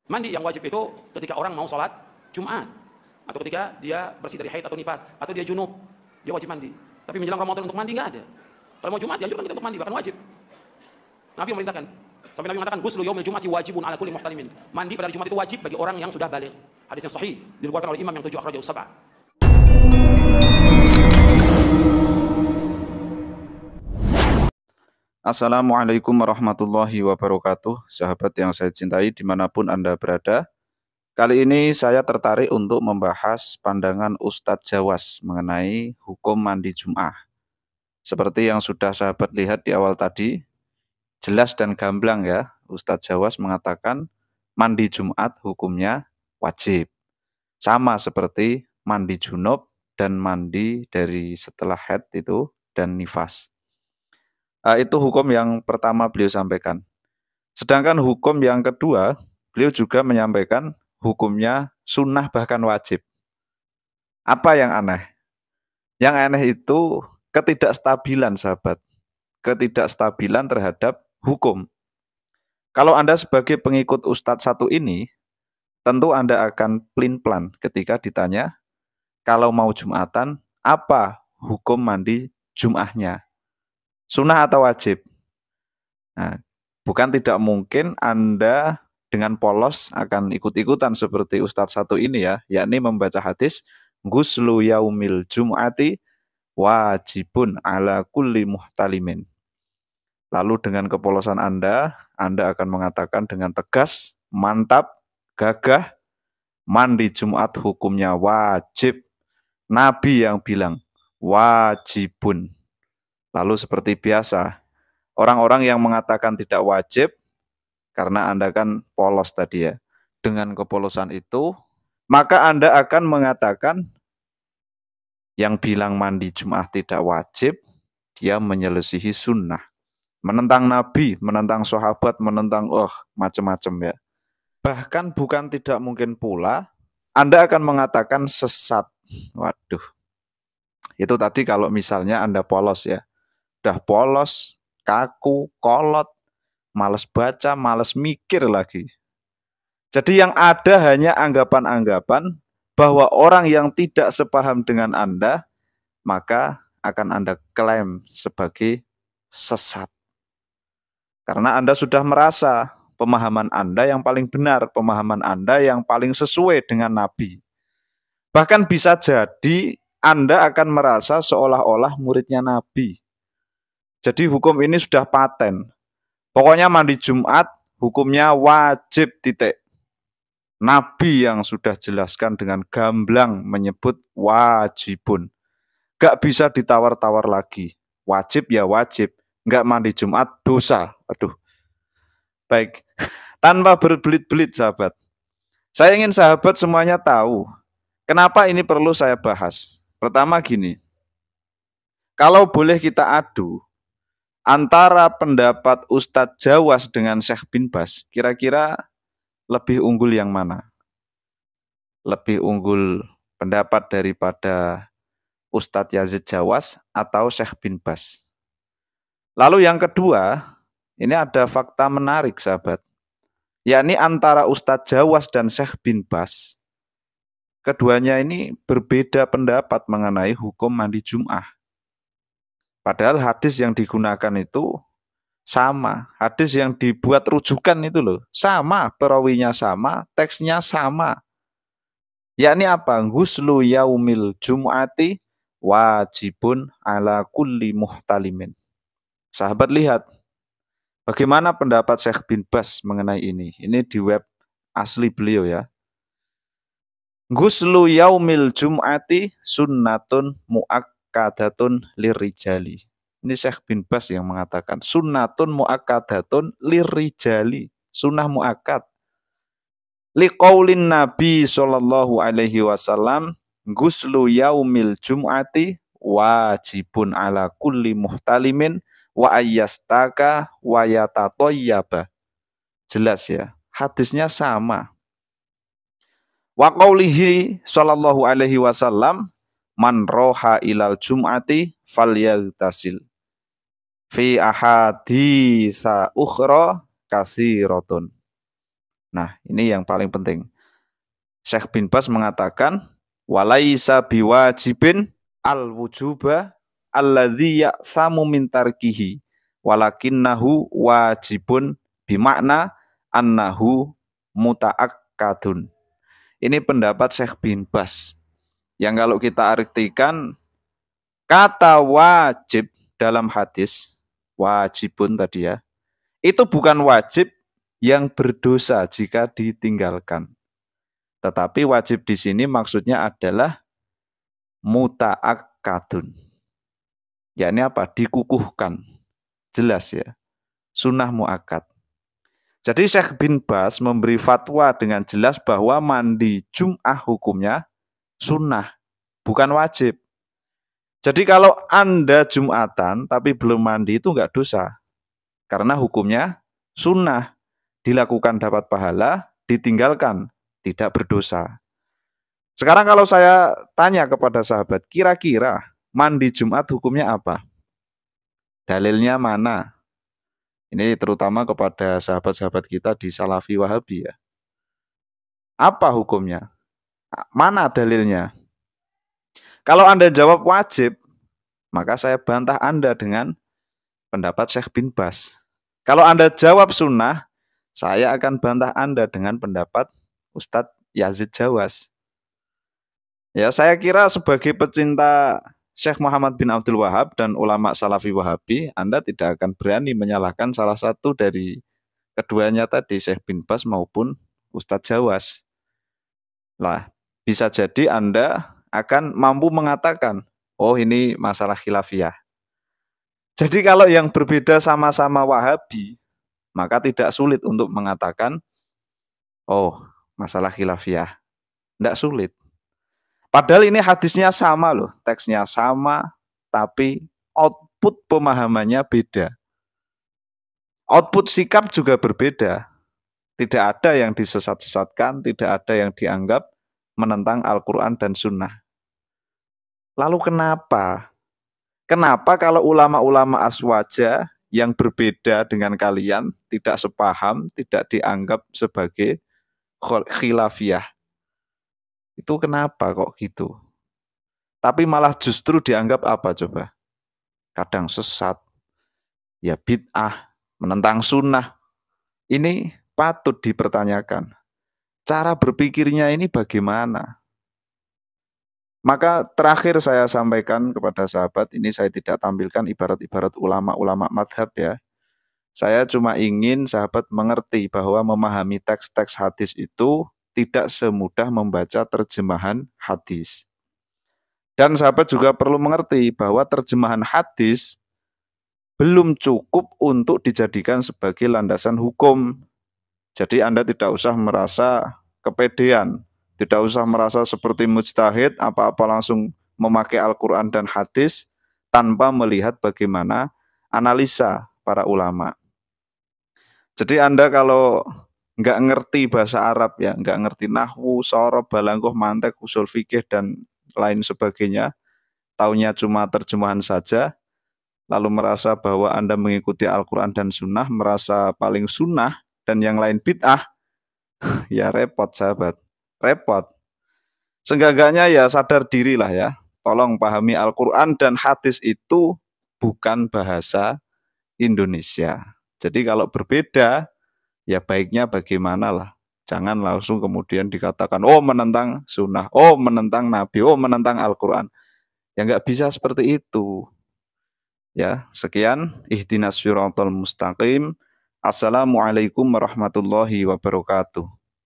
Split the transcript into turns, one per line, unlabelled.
Mandi yang wajib itu ketika orang mau sholat Jumat, atau ketika dia bersih dari haid atau nifas, atau dia junub, dia wajib mandi. Tapi menjelang Ramadan untuk mandi nggak ada. Kalau mau Jumat dianjurkan kita untuk mandi, bahkan wajib. Nabi memerintahkan. Sampai Nabi mengatakan, "Ghuslu yaumil jum'ati wajibun ala kulli muhtalimin." Mandi pada hari Jumat itu wajib bagi orang yang sudah baligh. Hadis yang sahih diriwayatkan oleh imam yang 7 akhrajahu sab'ah.
Assalamualaikum warahmatullahi wabarakatuh, sahabat yang saya cintai dimanapun Anda berada. Kali ini saya tertarik untuk membahas pandangan Ustadz Jawas mengenai hukum mandi Jum'ah. Seperti yang sudah sahabat lihat di awal tadi, jelas dan gamblang ya, Ustadz Jawas mengatakan mandi Jumat hukumnya wajib. Sama seperti mandi junub dan mandi dari setelah haid itu dan nifas. Itu hukum yang pertama beliau sampaikan. Sedangkan hukum yang kedua, beliau juga menyampaikan hukumnya sunnah bahkan wajib. Apa yang aneh? Yang aneh itu ketidakstabilan sahabat. Ketidakstabilan terhadap hukum. Kalau Anda sebagai pengikut Ustadz satu ini, tentu Anda akan plin-plan ketika ditanya, kalau mau Jumatan, apa hukum mandi Jum'ahnya? Sunnah atau wajib? Nah, bukan tidak mungkin Anda dengan polos akan ikut-ikutan seperti Ustadz satu ini ya, yakni membaca hadis Ghuslu yaumil jum'ati wajibun ala kulli muhtalimin. Lalu dengan kepolosan Anda akan mengatakan dengan tegas, mantap, gagah, mandi Jumat hukumnya wajib. Nabi yang bilang wajibun. Lalu seperti biasa, orang-orang yang mengatakan tidak wajib, karena Anda kan polos tadi ya, dengan kepolosan itu, maka Anda akan mengatakan yang bilang mandi Jumat tidak wajib, dia menyelisihi sunnah. Menentang Nabi, menentang sahabat, menentang macam-macam ya. Bahkan bukan tidak mungkin pula, Anda akan mengatakan sesat. Waduh, itu tadi kalau misalnya Anda polos ya. Udah polos, kaku, kolot, malas baca, malas mikir lagi. Jadi yang ada hanya anggapan-anggapan bahwa orang yang tidak sepaham dengan Anda, maka akan Anda klaim sebagai sesat. Karena Anda sudah merasa pemahaman Anda yang paling benar, pemahaman Anda yang paling sesuai dengan Nabi. Bahkan bisa jadi Anda akan merasa seolah-olah muridnya Nabi. Jadi hukum ini sudah paten. Pokoknya mandi Jumat hukumnya wajib titik. Nabi yang sudah jelaskan dengan gamblang menyebut wajibun. Gak bisa ditawar-tawar lagi. Wajib ya wajib. Gak mandi Jumat dosa. Aduh. Baik. Tanpa berbelit-belit sahabat. Saya ingin sahabat semuanya tahu. Kenapa ini perlu saya bahas. Pertama gini. Kalau boleh kita adu antara pendapat Ustadz Jawas dengan Syekh bin Bas, kira-kira lebih unggul yang mana? Lebih unggul pendapat daripada Ustadz Yazid Jawas atau Syekh bin Bas? Lalu yang kedua, ini ada fakta menarik sahabat. Yakni antara Ustadz Jawas dan Syekh bin Bas, keduanya ini berbeda pendapat mengenai hukum mandi Jum'ah. Padahal hadis yang digunakan itu sama, hadis yang dibuat rujukan itu loh, sama, perawinya sama, teksnya sama. Yakni apa? Ghuslu yaumil jum'ati wajibun ala kulli muhtalimin. Sahabat lihat, bagaimana pendapat Syekh bin Bas mengenai ini. Ini di web asli beliau ya. Ghuslu yaumil jum'ati sunnatun mu'akkadatun lirijali. Ini Syekh bin Bas yang mengatakan sunnatun mu'akkadatun lirijali, sunnah mu'akkad. Liqaulin Nabi sallallahu alaihi wasallam ghuslu yaumil jum'ati wajibun ala kulli muhtalimin wa ayyastaka wa yatatayyaba. Jelas ya, hadisnya sama. Wa qaulihi sallallahu alaihi wasallam man roha ilal jum'ati falyagtasil. Fi ahaditsa ukhra kasiratun. Nah, ini yang paling penting. Syekh bin Baz mengatakan, walaisa biwajibin al-wujuba alladzi ya'samu min tarkihi walakinnahu wajibun bimakna annahu muta'akkadun. Ini pendapat Syekh bin Baz yang kalau kita artikan kata wajib dalam hadis, wajibun tadi ya, itu bukan wajib yang berdosa jika ditinggalkan. Tetapi wajib di sini maksudnya adalah muta'akkadun. Yakni apa? Dikukuhkan. Jelas ya. Sunnah mu'akkad. Jadi Syekh bin Baz memberi fatwa dengan jelas bahwa mandi Jum'ah hukumnya sunnah, bukan wajib. Jadi kalau Anda Jumatan tapi belum mandi itu enggak dosa. Karena hukumnya sunnah. Dilakukan dapat pahala, ditinggalkan tidak berdosa. Sekarang kalau saya tanya kepada sahabat, kira-kira mandi Jumat hukumnya apa? Dalilnya mana? Ini terutama kepada sahabat-sahabat kita di Salafi Wahabi ya. Apa hukumnya? Mana dalilnya? Kalau Anda jawab wajib, maka saya bantah Anda dengan pendapat Syekh bin Baz. Kalau Anda jawab sunnah, saya akan bantah Anda dengan pendapat Ustadz Yazid Jawas. Ya, saya kira sebagai pecinta Syekh Muhammad bin Abdul Wahab dan ulama Salafi Wahabi, Anda tidak akan berani menyalahkan salah satu dari keduanya tadi, Syekh bin Baz maupun Ustadz Jawas. Lah, bisa jadi Anda akan mampu mengatakan, oh ini masalah khilafiyah. Jadi kalau yang berbeda sama-sama Wahabi, maka tidak sulit untuk mengatakan, oh masalah khilafiyah. Tidak sulit. Padahal ini hadisnya sama loh, teksnya sama, tapi output pemahamannya beda. Output sikap juga berbeda. Tidak ada yang disesat-sesatkan, tidak ada yang dianggap menentang Al-Quran dan Sunnah. Lalu kenapa? Kenapa kalau ulama-ulama aswaja yang berbeda dengan kalian, tidak sepaham, tidak dianggap sebagai khilafiyah? Itu kenapa kok gitu? Tapi malah justru dianggap apa coba? Kadang sesat, ya bid'ah, menentang sunnah. Ini patut dipertanyakan. Cara berpikirnya ini bagaimana? Maka terakhir saya sampaikan kepada sahabat, ini saya tidak tampilkan ibarat-ibarat ulama-ulama madhab ya. Saya cuma ingin sahabat mengerti bahwa memahami teks-teks hadis itu tidak semudah membaca terjemahan hadis. Dan sahabat juga perlu mengerti bahwa terjemahan hadis belum cukup untuk dijadikan sebagai landasan hukum. Jadi Anda tidak usah merasa kepedean, tidak usah merasa seperti mujtahid, apa-apa langsung memakai Al-Quran dan hadis tanpa melihat bagaimana analisa para ulama. Jadi Anda kalau nggak ngerti bahasa Arab ya, nggak ngerti nahwu, shorof, balangkoh, mantek, usul fikih dan lain sebagainya, taunya cuma terjemahan saja, lalu merasa bahwa Anda mengikuti Al-Quran dan Sunnah, merasa paling sunnah dan yang lain bid'ah, ya repot sahabat, repot. Seenggaknya ya sadar dirilah ya, tolong pahami Al-Quran dan hadis itu bukan bahasa Indonesia. Jadi kalau berbeda, ya baiknya bagaimana lah. Jangan langsung kemudian dikatakan, oh menentang sunnah, oh menentang Nabi, oh menentang Al-Quran. Ya nggak bisa seperti itu. Ya, sekian. Ihdinas siratal mustaqim. Assalamualaikum warahmatullahi wabarakatuh.